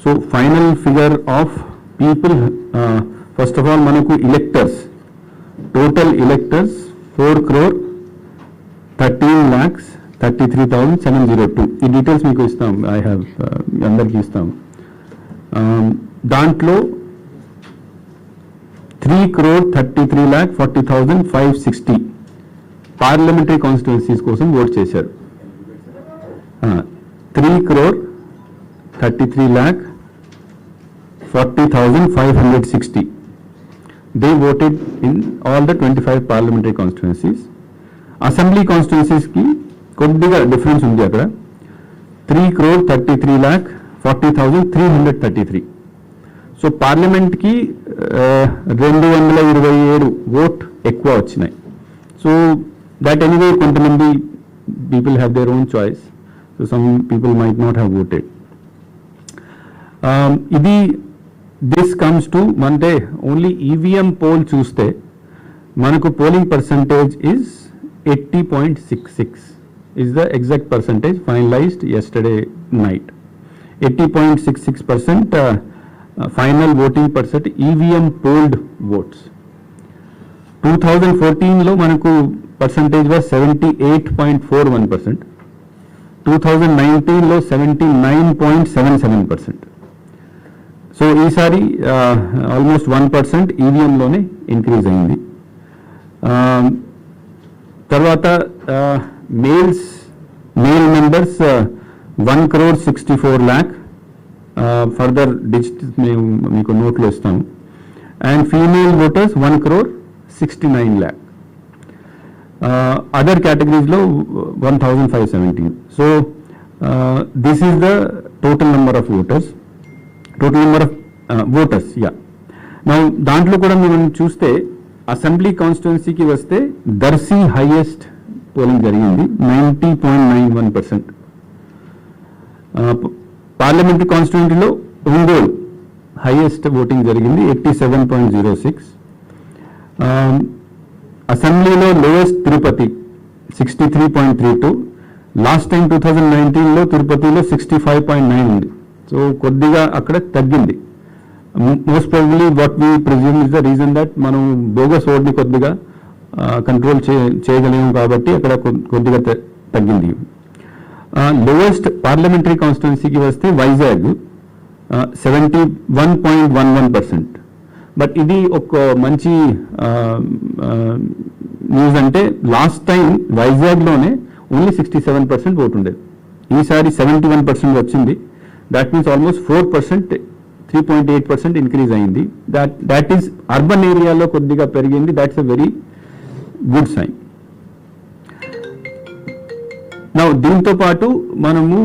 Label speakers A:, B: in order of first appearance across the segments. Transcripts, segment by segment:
A: So final figure of people, first of all మనకు electors, total electors 4,13,33,702. ఈ details మీకు ఇస్తాం, ఐ హ్యావ్ అందరికీ ఇస్తాం. దాంట్లో 3,33,40,560 పార్లమెంటరీ కాన్స్టిట్యున్సీస్ కోసం ఓట్ చేశారు. 3,33,40,560. They voted in all the 25 parliamentary constituencies. Assembly constituencies ki koddiga difference undi akkada. 3,33,40,333. So parliament ki 227 vote ఎక్కువ వచ్చినాయి. So that anyway kontamandi people have their own choice. So some people might not have voted. This comes to mante only EVM poll చూస్తే మనకు polling percentage is 80.66 is the exact percentage finalized yesterday night. 80.66% final voting percent EVM polled votes. 2014 లో మనకు percentage was 78.41%. 2019 లో 79.77%. So ఈసారి almost 1% ఈవీఎంలోనే increase అయింది. తర్వాత male members 1,64,00,000 further digits మేము మీకు నోట్లో ఇస్తాము. And female voters 1,69,00,000. అదర్ కేటగిరీస్లో 1,517. So this is the total number of voters. Total number of voters, yeah. Now దాంట్లో కూడా మనం చూస్తే అసెంబ్లీ కాన్స్టిట్యున్సీకి వస్తే దర్శి హైయెస్ట్ పోలింగ్ జరిగింది 90.91%. పార్లమెంటరీ కాన్స్టిట్యున్సీలో ఒంగోలు హైయెస్ట్ ఓటింగ్ జరిగింది 87.06. అసెంబ్లీలో లోయెస్ట్ తిరుపతి 63.32. లాస్ట్ టైం 2019లో తిరుపతిలో 65.9 ఉంది. సో కొద్దిగా అక్కడ తగ్గింది. Most probably what we presume is the reason that మనం బోగస్ ఓట్ని కొద్దిగా కంట్రోల్ చేయగలిగాం కాబట్టి అక్కడ కొద్దిగా తగ్గింది. లోయెస్ట్ పార్లమెంటరీ కాన్స్టిట్యున్సీకి వస్తే వైజాగ్ 71.11%. బట్ ఇది ఒక మంచి న్యూస్ అంటే లాస్ట్ టైం వైజాగ్లోనే ఓన్లీ 67% ఓటు ఉండేది. ఈసారి 71% వచ్చింది. That means almost 4%, 3.8% increase అయింది. That is urban ఏరియాలో కొద్దిగా పెరిగింది. That's a very good sign. Now దీంతో పాటు మనము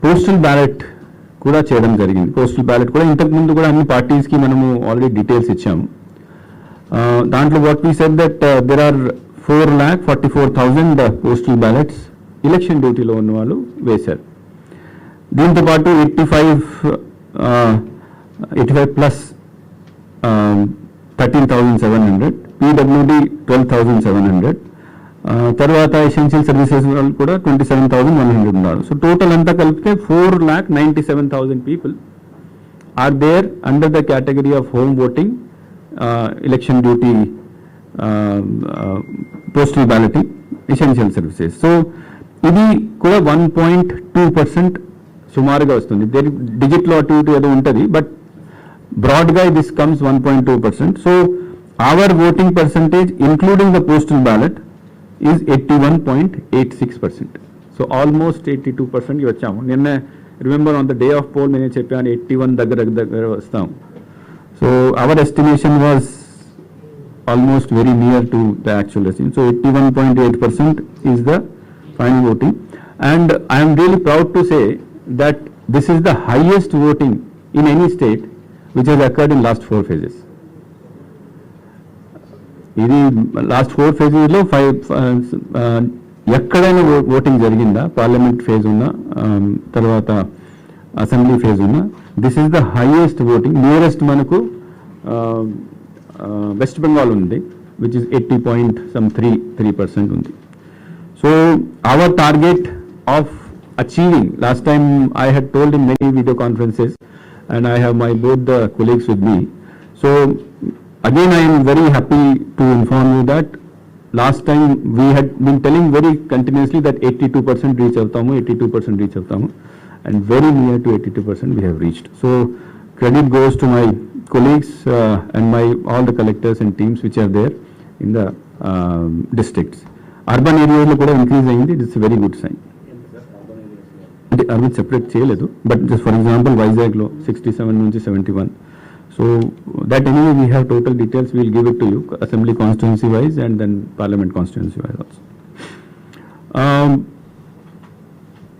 A: పోస్టల్ బ్యాలెట్ కూడా చేయడం జరిగింది. పోస్టల్ బ్యాలెట్ కూడా ఇంతకుముందు కూడా అన్ని పార్టీస్కి మనము ఆల్రెడీ డీటెయిల్స్ ఇచ్చాము. దాంట్లో what we said that there are 4,44,000 postal ballots election డ్యూటీలో ఉన్న వాళ్ళు వేశారు. దీంతో పాటు 85 ప్లస్ 13,700, పీడబ్ల్యూడి 12,700, తర్వాత ఎసెన్షియల్ సర్వీసెస్ వాళ్ళు కూడా 27,100 ఉన్నారు. సో టోటల్ అంతా కలిపితే 4,97,000 people are there under the category of home voting, election duty, postal balloting, essential services. So ఇది కూడా 1.2% సుమారుగా వస్తుంది. డిజిట్లో అటు ఇటు ఏదో ఉంటుంది, బట్ బ్రాడ్గా this comes 1.2%. So our voting percentage including the postal ballot is 81.86%. So almost 82%కి వచ్చాము. నిన్న remember on the day of poll నేను చెప్పాను 81 దగ్గర వస్తాం. So our estimation was almost very near to the actual estimate. So 81.8% is the final voting, and I am really proud to say that this is the highest voting in any state which has occurred in last 4 phases. ఇది last 4 phases లో 5 ఎక్కడైనా voting జరిగిందా, parliament phase ఉన్నా తర్వాత assembly phase ఉన్నా, this is the highest voting. Nearest మనకు west Bengal ఉంది, which is 80.3% ఉంది. So our target of achieving. Last time I had told in many video conferences, and I have my both the colleagues with me. So again, I am very happy to inform you that last time we had been telling very continuously that 82% reach avtamu, 82% reach avtamu, and very near to 82% we have reached. So credit goes to my colleagues and my all the collectors and teams which are there in the districts. Urban areas lo kuda increase ayindi. It's a very good sign. అంటే urban separate చేయలేదు, but just for example వైజాగ్లో 67 నుంచి 71. So that anyway we have total details, will give it to you assembly constituency wise and then parliament constituency wise also.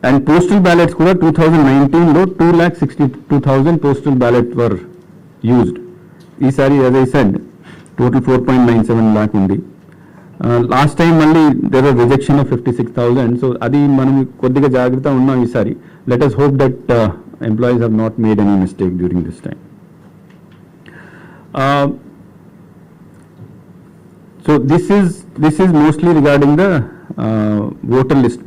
A: And postal ballots కూడా 2019లో 2,62,000 postal ballot were used. ఈసారి as I said total 4.97 lakh ఉంది. Last time మళ్ళీ there are rejection of 56,000. So అది మనం కొద్దిగా జాగ్రత్త ఉన్నాం ఈసారి. Let us hope that employees have not made any mistake during this time. So this is mostly regarding the voter list part.